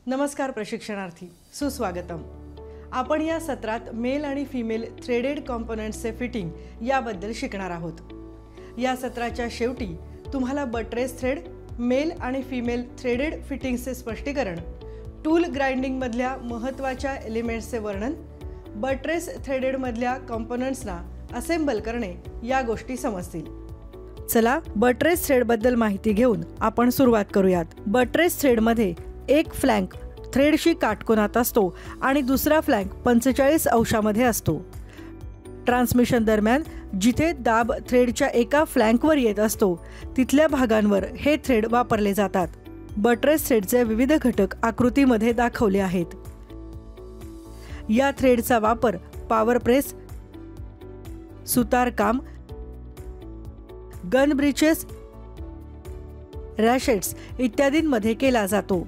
नमस्कार प्रशिक्षणार्थी, सुस्वागतम। आपण या सत्रात मेल आणि फिमेल थ्रेडेड कॉम्पोनंट्सचे फिटिंग याबद्दल शिकणार आहोत। या सत्राच्या शेवटी तुम्हाला बट्रेस थ्रेड, मेल आणि फिमेल थ्रेडेड फिटिंग्सचे स्पष्टीकरण, टूल ग्राइंडिंग मधल्या महत्त्वाच्या एलिमेंट्सचे वर्णन, बट्रेस थ्रेडेड मधल्या कॉम्पोनंट्सना असेंबल करणे या गोष्टी समजतील। चला बट्रेस थ्रेड बद्दल माहिती घेऊन आपण सुरुवात करूयात। बट्रेस थ्रेड मध्ये एक फ्लॅंक थ्रेडशी काटकोनात असतो आणि दुसरा फ्लॅंक 45 अंशामध्ये असतो। ट्रान्समिशन दरम्यान जिथे दाब थ्रेडच्या एका फ्लॅंकवर येत असतो तिथल्या भागांवर हे थ्रेड वापरले जातात। बट्रेस थ्रेडचे विविध घटक आकृतीमध्ये दाखवले आहेत। या थ्रेडचा वापर पॉवर प्रेस, सुतारकाम, गन ब्रीचेस, रॅशेट्स इत्यादींमध्ये केला जातो।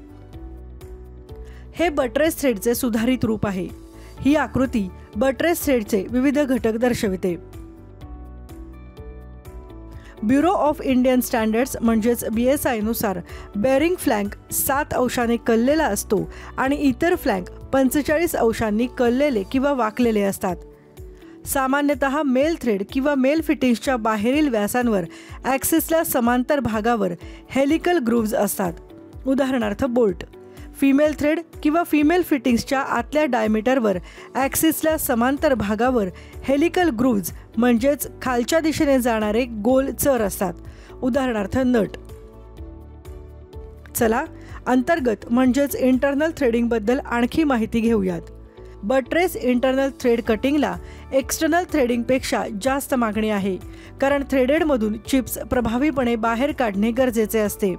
हे बट्रेस थ्रेडचे सुधारित रूप आहे। ही आकृती बट्रेस थ्रेडचे विविध घटक दर्शविते। ब्युरो ऑफ इंडियन स्टँडर्ड्स म्हणजेच BSI नुसार बेअरिंग फ्लॅंक 7 अंशाने कललेला असतो आणि इतर फ्लॅंक 45 अंशांनी कललेले किंवा वाकलेले असतात। सामान्यतः मेल थ्रेड किंवा मेल फिटिंग्सच्या बाहेरील व्यासांवर ॲक्सिसला समांतर भागावर हेलिकल ग्रूव्ज असतात, उदाहरणार्थ बोल्ट। फिमेल थ्रेड किंवा फिमेल फिटिंग्सच्या आतल्या डायमीटरवर ॲक्सिसला समांतर भागावर हेलिकल ग्रूव्ज म्हणजेच खालच्या दिशेने जाणारे गोल चर असतात, उदाहरणार्थ नट। चला अंतर्गत म्हणजेच इंटरनल थ्रेडिंग बद्दल आणखी माहिती घेऊयात। बट्रेस इंटरनल थ्रेड कटिंगला एक्सटर्नल थ्रेडिंगपेक्षा जास्त मागणी आहे, कारण थ्रेडेडमधून चिप्स प्रभावीपणे बाहेर काढणे गरजेचे असते।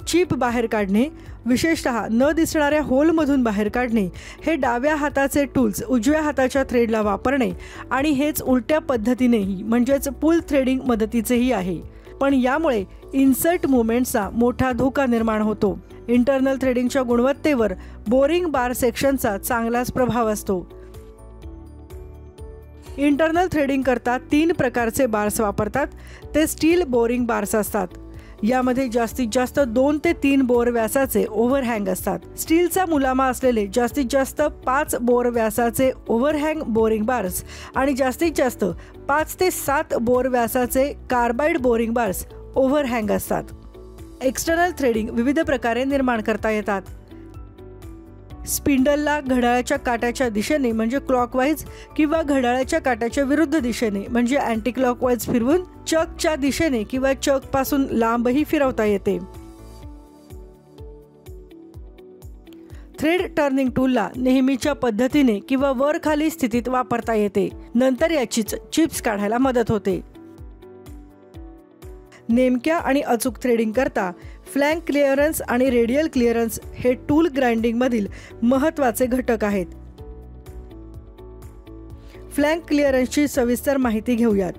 चिप बाहेर काढणे, विशेषतः न दिसणाऱ्या होलमधून बाहेर काढणे, हे डाव्या हाताचे टूल्स उजव्या हाताच्या थ्रेडला वापरणे आणि हेच उलट्या पद्धतीनेही म्हणजेच पुल थ्रेडिंग मदतीचेही आहे, पण यामुळे इन्सर्ट मुवमेंट्सचा मोठा धोका निर्माण होतो। इंटरनल थ्रेडिंगच्या गुणवत्तेवर बोरिंग बार सेक्शनचा चांगलाच प्रभाव असतो। इंटरनल थ्रेडिंग करता 3 प्रकारचे बार्स वापरतात। ते स्टील बोरिंग बार्स असतात। यामध्ये जास्तीत जास्त 2 ते 3 बोर व्यासाचे ओव्हरहँग असतात। स्टीलचा मुलामा असलेले जास्तीत जास्त 5 बोर व्यासाचे ओव्हरहँग बोरिंग बार्स आणि जास्तीत जास्त 5 ते 7 बोर व्यासाचे कार्बाइड बोरिंग बार्स ओव्हरहँग असतात। एक्सटर्नल थ्रेडिंग विविध प्रकारे निर्माण करता येतात। स्पिंडलला घड्याळाच्या काट्याच्या दिशेने म्हणजे क्लॉकवाईज किंवा घड्याळाच्या काट्याच्या विरुद्ध दिशेने म्हणजे अँटी क्लॉकवाईज फिरवून चकच्या दिशेने किंवा चक पासून लांबही फिरवता येते। थ्रेड टर्निंग टूलला नेहमीच्या पद्धतीने किंवा वर खाली स्थितीत वापरता येते, नंतर याचीच चिप्स काढायला मदत होते। नेमक्या आणि अचूक थ्रेडिंग करता फ्लॅंक क्लिअरन्स आणि रेडियल क्लिअरन्स हे टूल ग्राइंडिंग मधील महत्त्वाचे घटक आहेत। फ्लॅंक क्लिअरन्सची सविस्तर माहिती घेऊयात।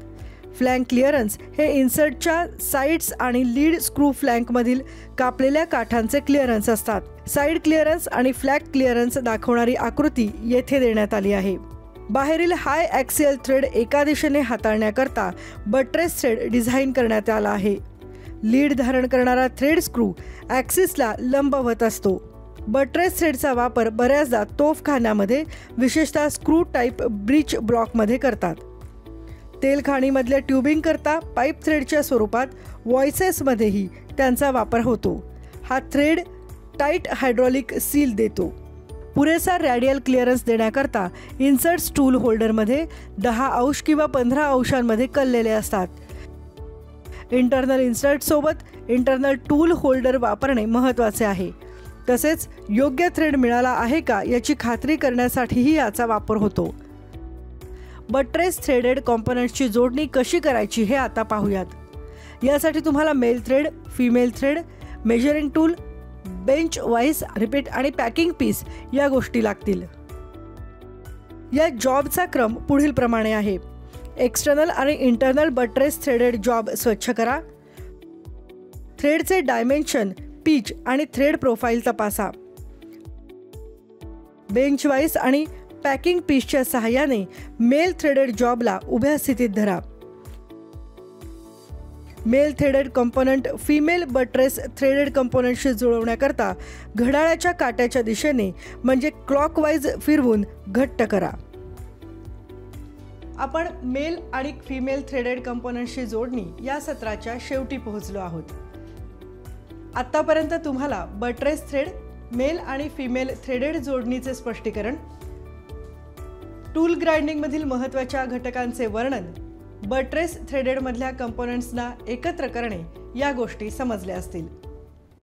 फ्लॅंक क्लिअरन्स हे इन्सर्टच्या साइड्स आणि लीड स्क्रू फ्लॅंक मधील कापलेल्या काठांचे क्लिअरन्स असतात। साइड क्लिअरन्स आणि फ्लॅंक क्लिअरन्स दाखवणारी आकृती येथे देण्यात आली आहे। बाहेरील हाय ॲक्सियल थ्रेड एका दिशेने हाताळण्याकरता बट्रेस थ्रेड डिझाईन करण्यात आला आहे। लीड धारण करणारा थ्रेड स्क्रू ॲक्सिसला लंबवत असतो। बट्रेस थ्रेडचा वापर बऱ्याचदा तोफखान्यामध्ये विशेषतः स्क्रू टाईप ब्रिच ब्लॉकमध्ये करतात। तेलखाणीमधल्या ट्यूबिंग करता पाईप थ्रेडच्या स्वरूपात व्हॉइसेसमध्येही त्यांचा वापर होतो। हा थ्रेड टाईट हायड्रॉलिक सील देतो। पुरेसा रॅडियल क्लिअरन्स देण्याकरता इन्सर्ट्स टूल होल्डरमध्ये 10 अंश किंवा 15 अंशांमध्ये कललेले असतात। इंटरनल इन्सर्ट सोबत इंटरनल टूल होल्डर वापरणे महत्त्वाचे आहे। तसेच योग्य थ्रेड मिळाला आहे का याची खात्री करण्यासाठीही याचा वापर होतो। बट्रेस थ्रेडेड कॉम्पोनंट्सची जोडणी कशी करायची हे आता पाहूयात। यासाठी तुम्हाला male thread, female thread, measuring tool, bench vise repeat आणि पॅकिंग पीस या गोष्टी लागतील। या जॉबचा क्रम पुढील प्रमाणे आहे। एक्सटर्नल आणि इंटरनल बट्रेस थ्रेडेड जॉब स्वच्छ करा। थ्रेडचे डायमेन्शन, पिच आणि थ्रेड प्रोफाइल तपासा। बेंच वाईज आणि पॅकिंग पीसच्या सहाय्याने मेल थ्रेडेड जॉबला उभ्या स्थितीत धरा। Male threaded component female buttress threaded कंपोनंटशी जुळवण्याकरता घड्याळाच्या काट्याच्या दिशेने म्हणजे क्लॉकवाईज फिरवून घट्ट करा. आपण मेल आणि फिमेल थ्रेडेड कंपोनंटशी जोडणी या सत्राच्या शेवटी पोहोचलो आहोत. आतापर्यंत तुम्हाला बट्रेस थ्रेड, मेल आणि फिमेल थ्रेडेड जोडणीचे स्पष्टीकरण, टूल ग्राइंडिंग मधील महत्त्वाच्या घटकांचे वर्णन, बट्रेस थ्रेडेड मधल्या कंपोनंट्सना एकत्र करणे या गोष्टी समजल्या असतील.